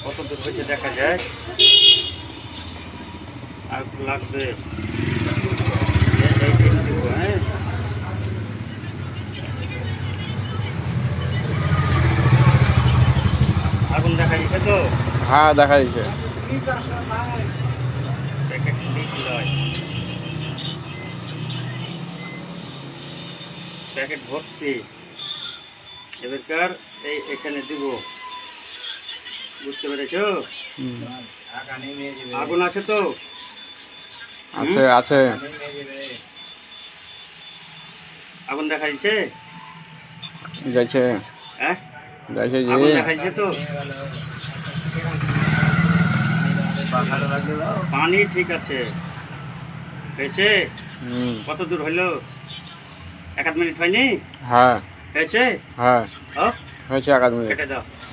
কত দূর হয়েছে দেখা যায়। আর লাগবে হ্যাঁ। আগুন দেখা যাচ্ছে তো? হ্যাঁ দেখা যাচ্ছে। প্যাকেট লিক নয়, প্যাকেট ভর্তি। এবারকার এখানে দিব, বুঝতে পেরেছো? আগুন আছে তো? আছে আছে। আগুন দেখা যাচ্ছে? যাচ্ছে হ্যাঁ, যাচ্ছে যে আগুন দেখা যাচ্ছে তো? পানি ঠিক আছে, হয়েছে। কত দূর হইলো? 1 আধ মিনিট হয়নি? হ্যাঁ হয়েছে। হ্যাঁ ও হয়েছে 1 আধ মিনিট। কেটে দাও।